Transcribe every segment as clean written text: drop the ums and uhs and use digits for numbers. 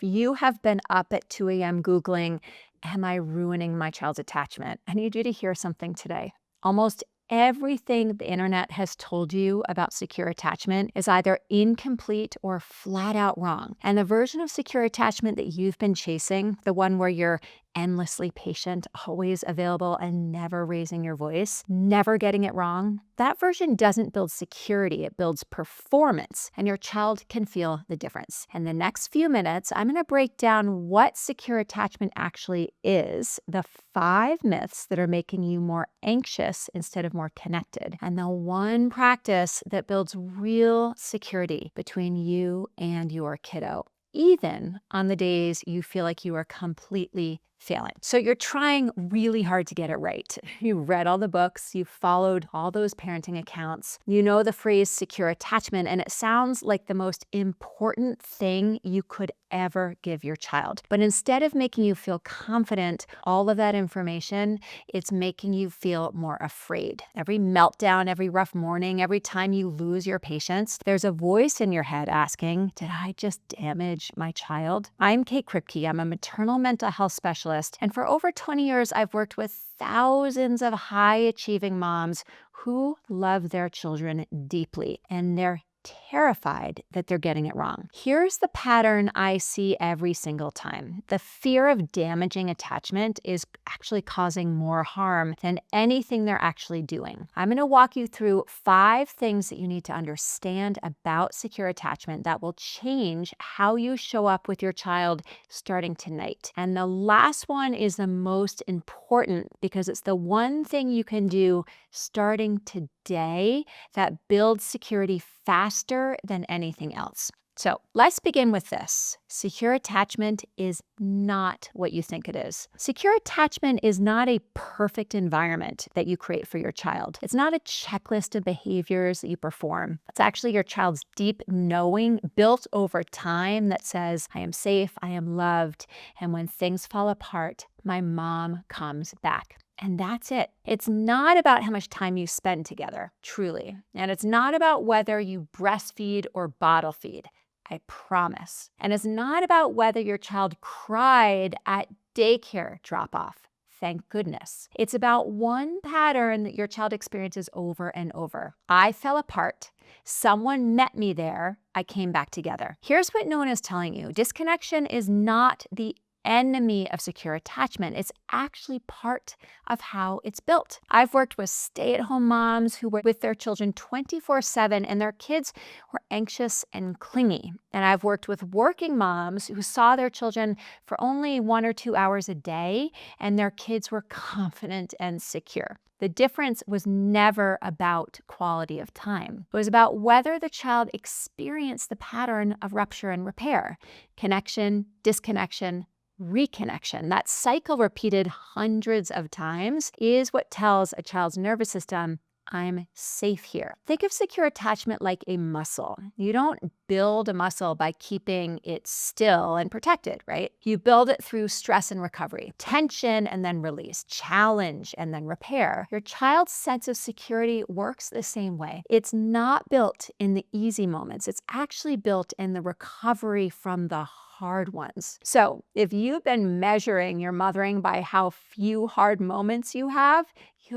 you have been up at 2 a.m. Googling, am I ruining my child's attachment? I need you to hear something today. Almost everything the internet has told you about secure attachment is either incomplete or flat out wrong. And the version of secure attachment that you've been chasing, the one where you're endlessly patient, always available, and never raising your voice, never getting it wrong, that version doesn't build security, it builds performance, and your child can feel the difference. In the next few minutes, I'm going to break down what secure attachment actually is, the 5 myths that are making you more anxious instead of more connected, and the one practice that builds real security between you and your kiddo, even on the days you feel like you are completely failing. So you're trying really hard to get it right. You read all the books, you followed all those parenting accounts, you know the phrase secure attachment, and it sounds like the most important thing you could ever give your child. But instead of making you feel confident, all of that information, it's making you feel more afraid. Every meltdown, every rough morning, every time you lose your patience, there's a voice in your head asking, did I just damage my child? I'm Kate Kripke. I'm a maternal mental health specialist. And for over 20 years, I've worked with thousands of high-achieving moms who love their children deeply, and they're terrified that they're getting it wrong. Here's the pattern I see every single time. The fear of damaging attachment is actually causing more harm than anything they're actually doing. I'm going to walk you through 5 things that you need to understand about secure attachment that will change how you show up with your child starting tonight. And the last one is the most important because it's the one thing you can do starting today that builds security faster than anything else. So let's begin with this. Secure attachment is not what you think it is. Secure attachment is not a perfect environment that you create for your child. It's not a checklist of behaviors that you perform. It's actually your child's deep knowing built over time that says, I am safe, I am loved, and when things fall apart, my mom comes back. And that's it. It's not about how much time you spend together, truly. And it's not about whether you breastfeed or bottle feed. I promise. And it's not about whether your child cried at daycare drop-off. Thank goodness. It's about one pattern that your child experiences over and over. I fell apart. Someone met me there. I came back together. Here's what no one is telling you. Disconnection is not the enemy of secure attachment. It's actually part of how it's built. I've worked with stay-at-home moms who were with their children 24/7 and their kids were anxious and clingy. And I've worked with working moms who saw their children for only 1 or 2 hours a day and their kids were confident and secure. The difference was never about quality of time. It was about whether the child experienced the pattern of rupture and repair, connection, disconnection, reconnection. That cycle repeated hundreds of times is what tells a child's nervous system, I'm safe here. Think of secure attachment like a muscle. You don't build a muscle by keeping it still and protected, right? You build it through stress and recovery, tension and then release, challenge and then repair. Your child's sense of security works the same way. It's not built in the easy moments. It's actually built in the recovery from the hard ones. So if you've been measuring your mothering by how few hard moments you have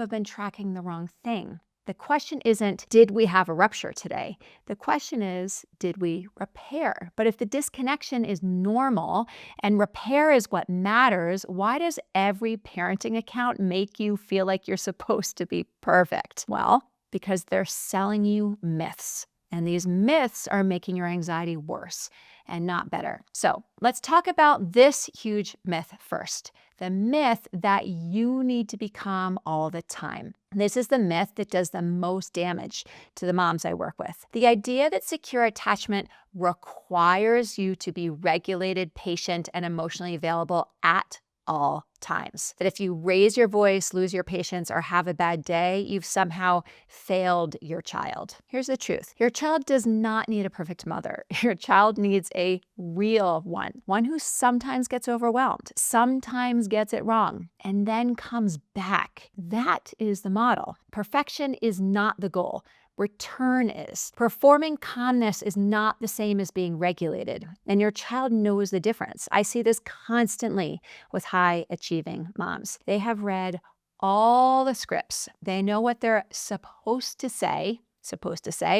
been tracking the wrong thing. The question isn't, did we have a rupture today? The question is, did we repair? But if the disconnection is normal and repair is what matters, why does every parenting account make you feel like you're supposed to be perfect? Well, because they're selling you myths. And these myths are making your anxiety worse and not better. So let's talk about this huge myth first. The myth that you need to be calm all the time. This is the myth that does the most damage to the moms I work with. The idea that secure attachment requires you to be regulated, patient, and emotionally available at all times. That if you raise your voice, lose your patience, or have a bad day, you've somehow failed your child. Here's the truth. Your child does not need a perfect mother. Your child needs a real one who sometimes gets overwhelmed, sometimes gets it wrong, and then comes back. That is the model. Perfection is not the goal. Return is. Performing calmness is not the same as being regulated, and your child knows the difference. I see this constantly with high achieving moms. They have read all the scripts. They know what they're supposed to say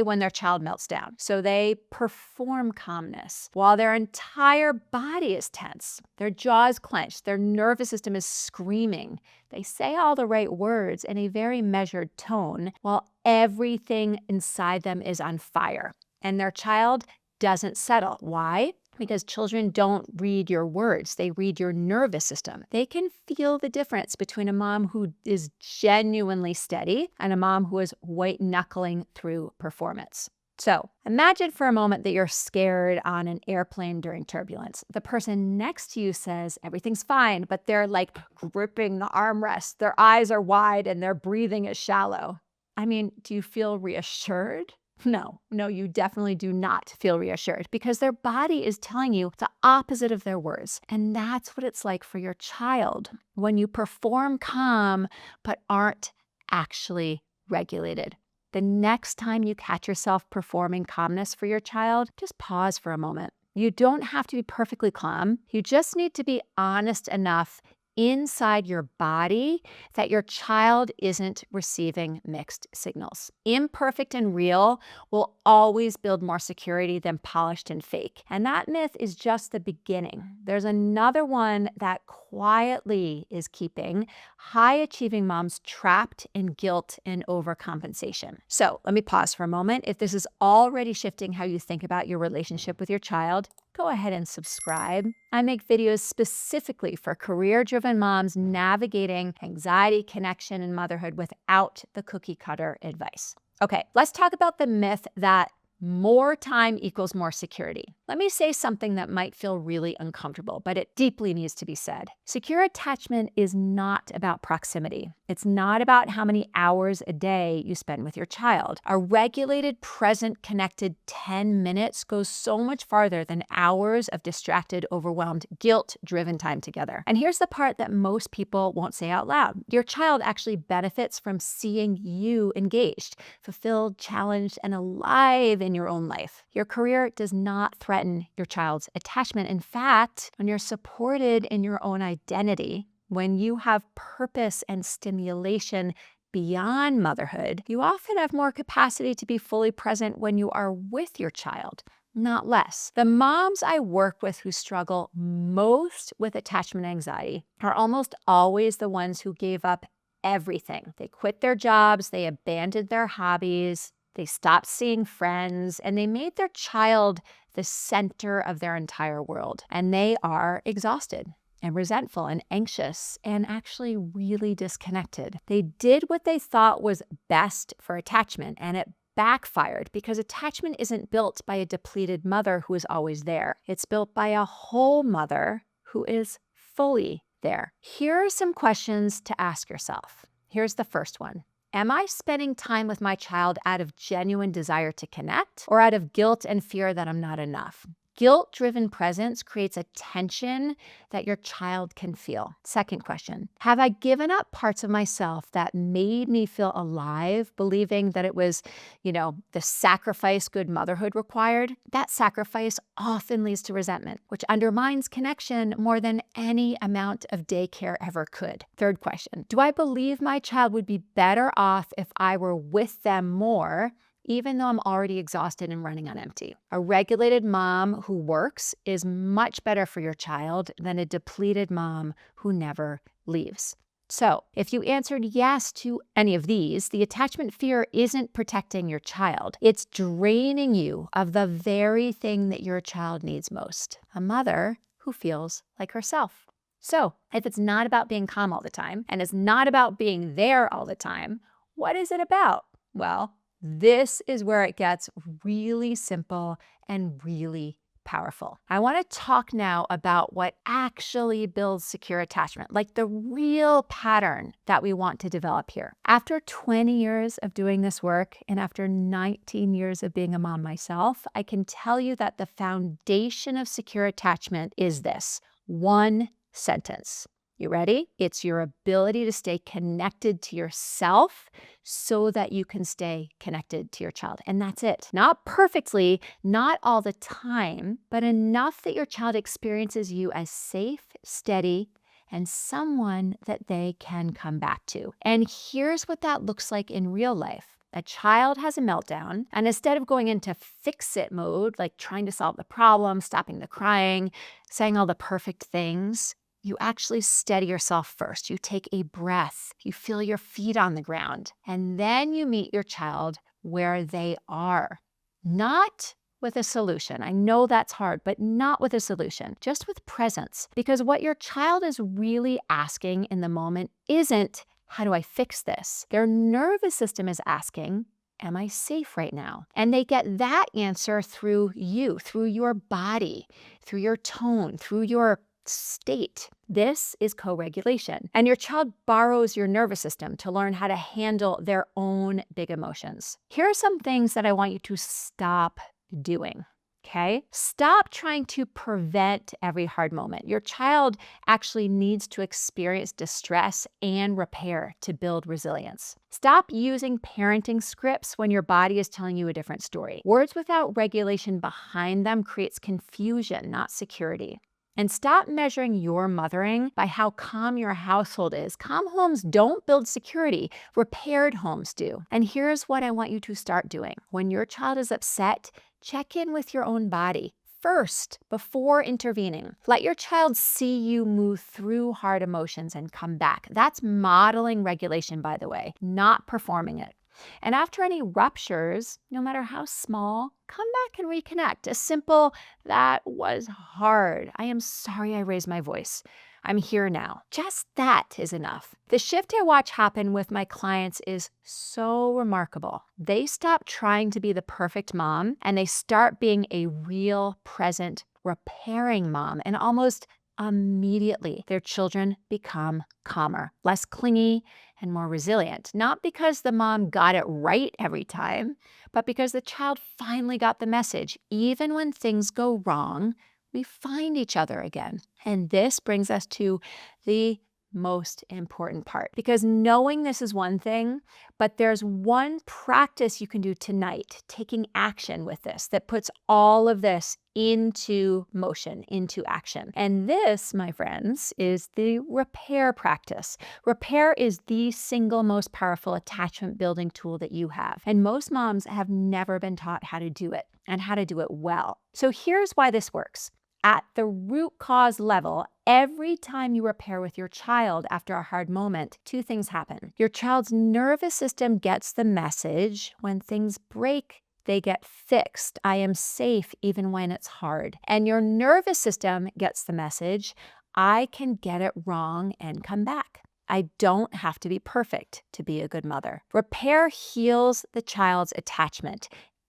when their child melts down. So they perform calmness while their entire body is tense. Their jaws clenched, their nervous system is screaming. They say all the right words in a very measured tone while everything inside them is on fire. And their child doesn't settle. Why? Because children don't read your words. They read your nervous system. They can feel the difference between a mom who is genuinely steady and a mom who is white knuckling through performance. So imagine for a moment that you're scared on an airplane during turbulence. The person next to you says everything's fine, but they're like gripping the armrest. Their eyes are wide and their breathing is shallow. I mean, do you feel reassured? No, you definitely do not feel reassured because their body is telling you the opposite of their words. And that's what it's like for your child when you perform calm but aren't actually regulated. The next time you catch yourself performing calmness for your child, just pause for a moment. You don't have to be perfectly calm. You just need to be honest enough inside your body that your child isn't receiving mixed signals. Imperfect and real will always build more security than polished and fake. And that myth is just the beginning. There's another one that quietly is keeping high-achieving moms trapped in guilt and overcompensation. So let me pause for a moment. If this is already shifting how you think about your relationship with your child, go ahead and subscribe. I make videos specifically for career-driven moms navigating anxiety, connection, and motherhood without the cookie-cutter advice. Okay, let's talk about the myth that more time equals more security. Let me say something that might feel really uncomfortable, but it deeply needs to be said. Secure attachment is not about proximity. It's not about how many hours a day you spend with your child. A regulated, present, connected 10 minutes goes so much farther than hours of distracted, overwhelmed, guilt-driven time together. And here's the part that most people won't say out loud. Your child actually benefits from seeing you engaged, fulfilled, challenged, and alive in your own life. Your career does not threaten your child's attachment. In fact, when you're supported in your own identity, when you have purpose and stimulation beyond motherhood, you often have more capacity to be fully present when you are with your child, not less. The moms I work with who struggle most with attachment anxiety are almost always the ones who gave up everything. They quit their jobs, they abandoned their hobbies, they stopped seeing friends, and they made their child the center of their entire world. And they are exhausted and resentful and anxious and actually really disconnected. They did what they thought was best for attachment, and it backfired because attachment isn't built by a depleted mother who is always there. It's built by a whole mother who is fully there. Here are some questions to ask yourself. Here's the first one. Am I spending time with my child out of genuine desire to connect or out of guilt and fear that I'm not enough? Guilt-driven presence creates a tension that your child can feel. Second question, have I given up parts of myself that made me feel alive, believing that it was, the sacrifice good motherhood required? That sacrifice often leads to resentment, which undermines connection more than any amount of daycare ever could. Third question, do I believe my child would be better off if I were with them more, even though I'm already exhausted and running on empty? A regulated mom who works is much better for your child than a depleted mom who never leaves. So if you answered yes to any of these, the attachment fear isn't protecting your child. It's draining you of the very thing that your child needs most, a mother who feels like herself. So if it's not about being calm all the time, and it's not about being there all the time, what is it about? Well, this is where it gets really simple and really powerful. I want to talk now about what actually builds secure attachment, like the real pattern that we want to develop here. After 20 years of doing this work and after 19 years of being a mom myself, I can tell you that the foundation of secure attachment is this one sentence. You ready? It's your ability to stay connected to yourself so that you can stay connected to your child. And that's it. Not perfectly, not all the time, but enough that your child experiences you as safe, steady, and someone that they can come back to. And here's what that looks like in real life. A child has a meltdown, and instead of going into fix-it mode, like trying to solve the problem, stopping the crying, saying all the perfect things, you actually steady yourself first. You take a breath, you feel your feet on the ground, and then you meet your child where they are. Not with a solution. I know that's hard, but not with a solution, just with presence. Because what your child is really asking in the moment isn't, how do I fix this? Their nervous system is asking, am I safe right now? And they get that answer through you, through your body, through your tone, through your state. This is co-regulation. And your child borrows your nervous system to learn how to handle their own big emotions. Here are some things that I want you to stop doing. Okay? Stop trying to prevent every hard moment. Your child actually needs to experience distress and repair to build resilience. Stop using parenting scripts when your body is telling you a different story. Words without regulation behind them creates confusion, not security. And stop measuring your mothering by how calm your household is. Calm homes don't build security. Repaired homes do. And here's what I want you to start doing. When your child is upset, check in with your own body first before intervening. Let your child see you move through hard emotions and come back. That's modeling regulation, by the way, not performing it. And after any ruptures, no matter how small, come back and reconnect. A simple, that was hard. I am sorry I raised my voice. I'm here now. Just that is enough. The shift I watch happen with my clients is so remarkable. They stop trying to be the perfect mom and they start being a real, present, repairing mom. And almost immediately, their children become calmer, less clingy, and more resilient. Not because the mom got it right every time, but because the child finally got the message. Even when things go wrong, we find each other again. And this brings us to the most important part, because knowing this is one thing, but there's one practice you can do tonight, taking action with this, that puts all of this into motion, into action. And this, my friends, is the repair practice. Repair is the single most powerful attachment building tool that you have. And most moms have never been taught how to do it and how to do it well. So here's why this works. At the root cause level, every time you repair with your child after a hard moment, two things happen. Your child's nervous system gets the message. When things break, they get fixed. I am safe even when it's hard. And your nervous system gets the message. I can get it wrong and come back. I don't have to be perfect to be a good mother. Repair heals the child's attachment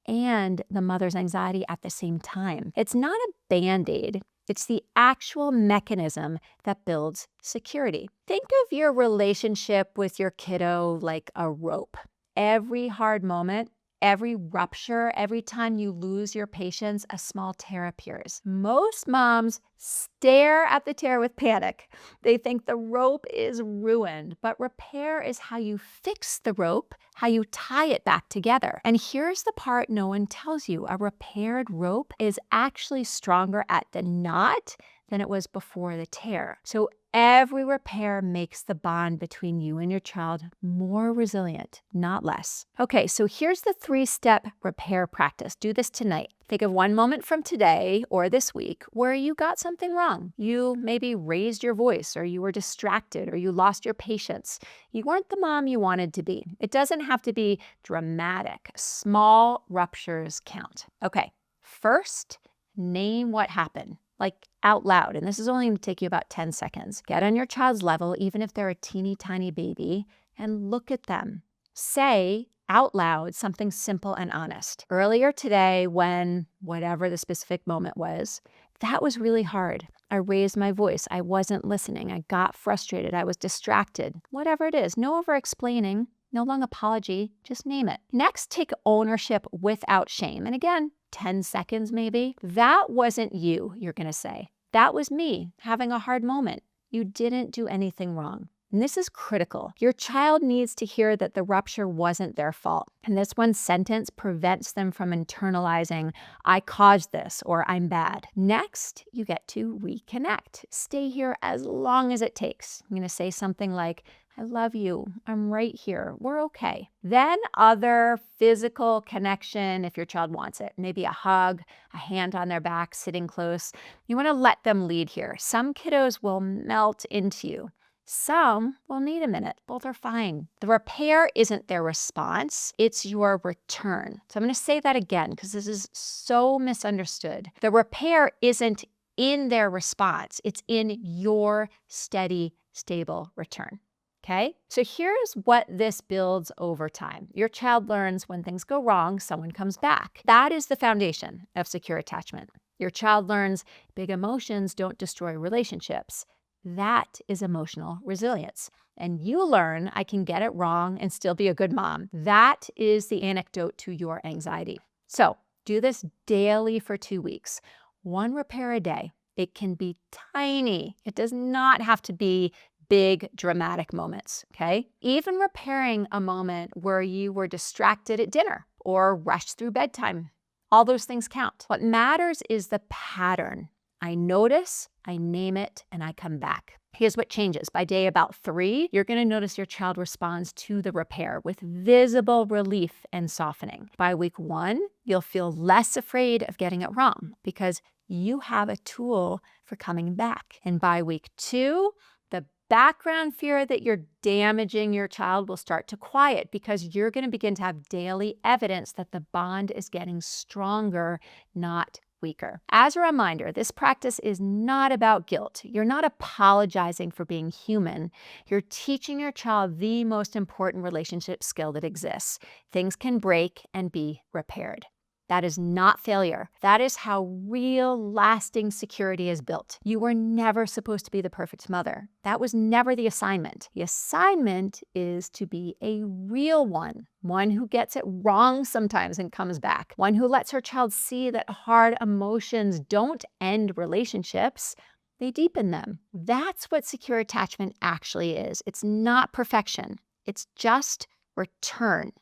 and the mother's anxiety at the same time. It's not a Band-Aid. It's the actual mechanism that builds security. Think of your relationship with your kiddo like a rope. Every hard moment, every rupture, every time you lose your patience, a small tear appears. Most moms stare at the tear with panic. They think the rope is ruined, but repair is how you fix the rope, how you tie it back together. And here's the part no one tells you. A repaired rope is actually stronger at the knot than it was before the tear. So every repair makes the bond between you and your child more resilient, not less. Okay, so here's the 3-step repair practice. Do this tonight. Think of one moment from today or this week where you got something wrong. You maybe raised your voice, or you were distracted, or you lost your patience. You weren't the mom you wanted to be. It doesn't have to be dramatic. Small ruptures count. Okay, first, name what happened. Like out loud. And this is only going to take you about 10 seconds. Get on your child's level, even if they're a teeny tiny baby, and look at them. Say out loud something simple and honest. Earlier today, when whatever the specific moment was, that was really hard. I raised my voice. I wasn't listening. I got frustrated. I was distracted. Whatever it is, no over-explaining, no long apology, just name it. Next, take ownership without shame. And again, 10 seconds maybe. That wasn't you, you're going to say. That was me having a hard moment. You didn't do anything wrong. And this is critical. Your child needs to hear that the rupture wasn't their fault. And this one sentence prevents them from internalizing, I caused this, or I'm bad. Next, you get to reconnect. Stay here as long as it takes. I'm going to say something like, I love you. I'm right here. We're okay. Then other physical connection if your child wants it. Maybe a hug, a hand on their back, sitting close. You want to let them lead here. Some kiddos will melt into you. Some will need a minute. Both are fine. The repair isn't their response. It's your return. So I'm going to say that again because this is so misunderstood. The repair isn't in their response. It's in your steady, stable return. Okay? So here's what this builds over time. Your child learns when things go wrong, someone comes back. That is the foundation of secure attachment. Your child learns big emotions don't destroy relationships. That is emotional resilience. And you learn I can get it wrong and still be a good mom. That is the antidote to your anxiety. So do this daily for 2 weeks. 1 repair a day. It can be tiny. It does not have to be big dramatic moments, okay? Even repairing a moment where you were distracted at dinner or rushed through bedtime. All those things count. What matters is the pattern. I notice, I name it, and I come back. Here's what changes. By day about 3, you're going to notice your child responds to the repair with visible relief and softening. By week 1, you'll feel less afraid of getting it wrong because you have a tool for coming back. And by week 2, the background fear that you're damaging your child will start to quiet because you're going to begin to have daily evidence that the bond is getting stronger, not weaker. As a reminder, this practice is not about guilt. You're not apologizing for being human. You're teaching your child the most important relationship skill that exists. Things can break and be repaired. That is not failure. That is how real, lasting security is built. You were never supposed to be the perfect mother. That was never the assignment. The assignment is to be a real one who gets it wrong sometimes and comes back, one who lets her child see that hard emotions don't end relationships, they deepen them. That's what secure attachment actually is. It's not perfection. It's just return.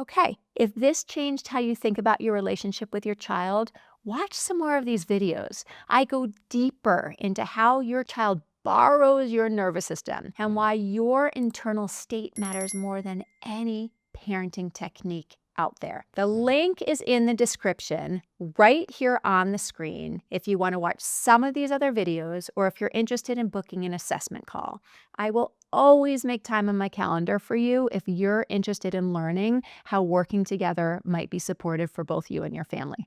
Okay, if this changed how you think about your relationship with your child, watch some more of these videos. I go deeper into how your child borrows your nervous system and why your internal state matters more than any parenting technique out there. The link is in the description right here on the screen if you want to watch some of these other videos or if you're interested in booking an assessment call. I will always make time on my calendar for you if you're interested in learning how working together might be supportive for both you and your family.